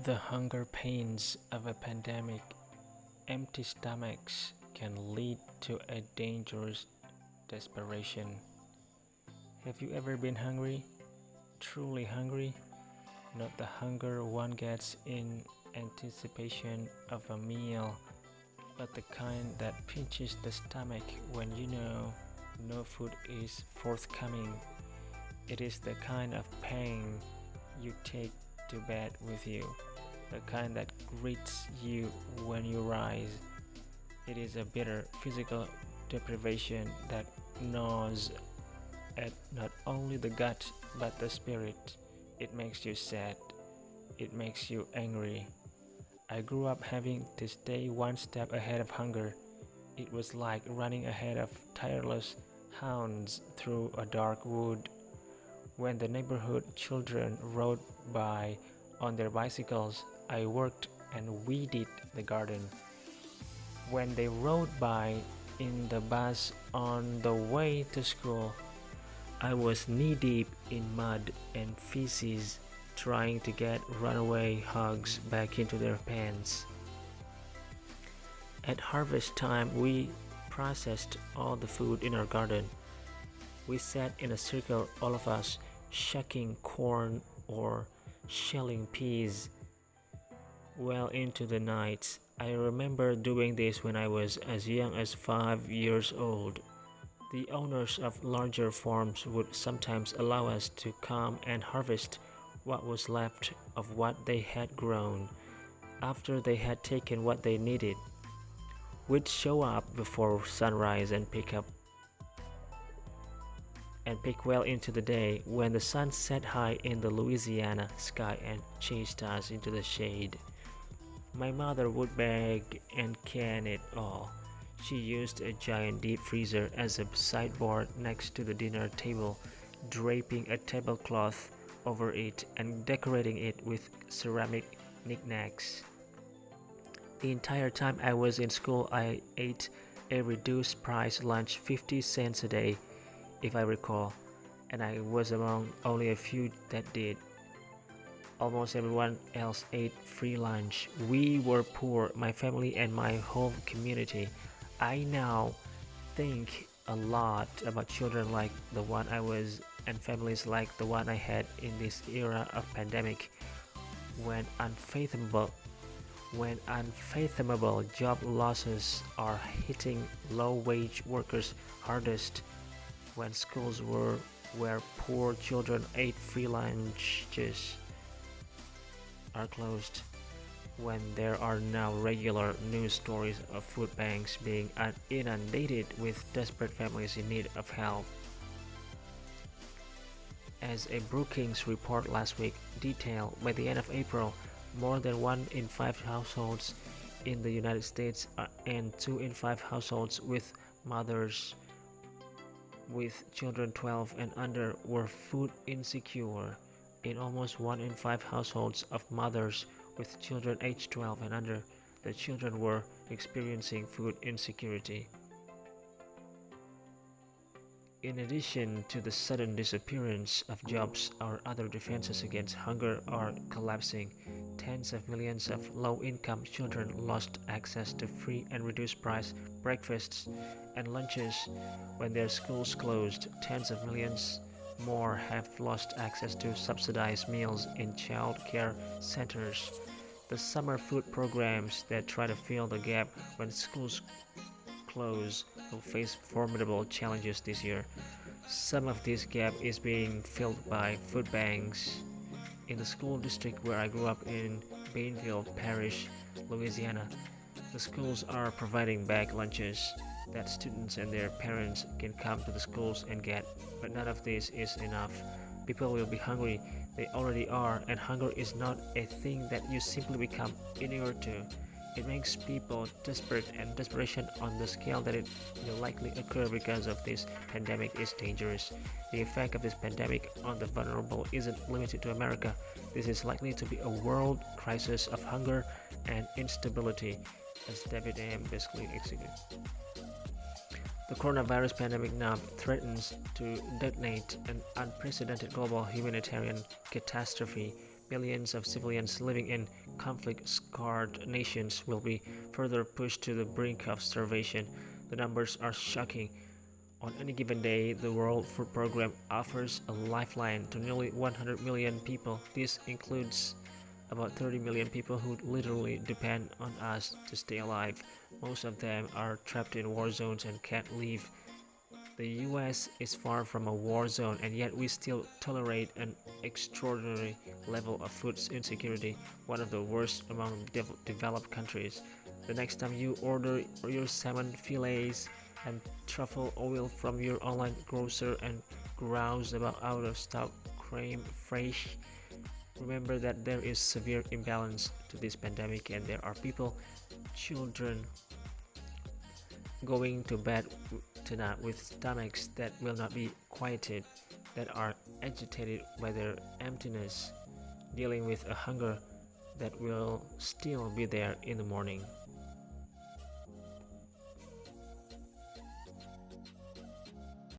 The hunger pains of a pandemic, empty stomachs can lead to a dangerous desperation. Have you ever been hungry? Truly hungry? Not the hunger one gets in anticipation of a meal, but the kind that pinches the stomach when you know no food is forthcoming. It is the kind of pain you take to bed with you, the kind that greets you when you rise. It is a bitter physical deprivation that gnaws at not only the gut but the spirit. It makes you sad. It makes you angry. I grew up having to stay one step ahead of hunger. It was like running ahead of tireless hounds through a dark wood. When the neighborhood children rode by on their bicycles, I worked and weeded the garden. When they rode by in the bus on the way to school, I was knee-deep in mud and feces, trying to get runaway hogs back into their pants. At harvest time, we processed all the food in our garden. We sat in a circle, all of us, shucking corn or shelling peas well into the night. I remember doing this when I was as young as 5 years old. The owners of larger farms would sometimes allow us to come and harvest what was left of what they had grown. After they had taken what they needed, we'd show up before sunrise and pick well into the day when the sun set high in the Louisiana sky and chased us into the shade. My mother would bag and can it all. She used a giant deep freezer as a sideboard next to the dinner table, draping a tablecloth over it and decorating it with ceramic knickknacks. The entire time I was in school, I ate a reduced price lunch, 50 cents a day, if I recall, and I was among only a few that did. Almost everyone else ate free lunch. We were poor, my family and my whole community. I now think a lot about children like the one I was and families like the one I had in this era of pandemic, when unfathomable job losses are hitting low-wage workers hardest, when schools were where poor children ate free lunches are closed, when there are now regular news stories of food banks being inundated with desperate families in need of help. As a Brookings report last week detailed, by the end of April, more than 1 in 5 households in the United States and 2 in 5 households with mothers with children 12 and under were food insecure. In almost 1 in 5 households of mothers with children aged 12 and under, the children were experiencing food insecurity. In addition to the sudden disappearance of jobs, our other defenses against hunger are collapsing. Tens of millions of low-income children lost access to free and reduced-price breakfasts and lunches when their schools closed. Tens of millions more have lost access to subsidized meals in child care centers. The summer food programs that try to fill the gap when schools close will face formidable challenges this year. Some of this gap is being filled by food banks. In the school district where I grew up in Bainville Parish, Louisiana, the schools are providing bag lunches that students and their parents can come to the schools and get, but none of this is enough. People will be hungry, they already are, and hunger is not a thing that you simply become inured to. It makes people desperate, and desperation on the scale that it will likely occur because of this pandemic is dangerous. The effect of this pandemic on the vulnerable isn't limited to America. This is likely to be a world crisis of hunger and instability, as David M. basically executed. The coronavirus pandemic now threatens to detonate an unprecedented global humanitarian catastrophe. Millions of civilians living in conflict-scarred nations will be further pushed to the brink of starvation. The numbers are shocking. On any given day, the World Food Programme offers a lifeline to nearly 100 million people. This includes about 30 million people who literally depend on us to stay alive. Most of them are trapped in war zones and can't leave. The US is far from a war zone, and yet we still tolerate an extraordinary level of food insecurity, one of the worst among developed countries. The next time you order your salmon fillets and truffle oil from your online grocer and grouse about out of stock creme fraiche, remember that there is severe imbalance to this pandemic, and there are people, children, going to bed tonight with stomachs that will not be quieted, that are agitated by their emptiness, dealing with a hunger that will still be there in the morning.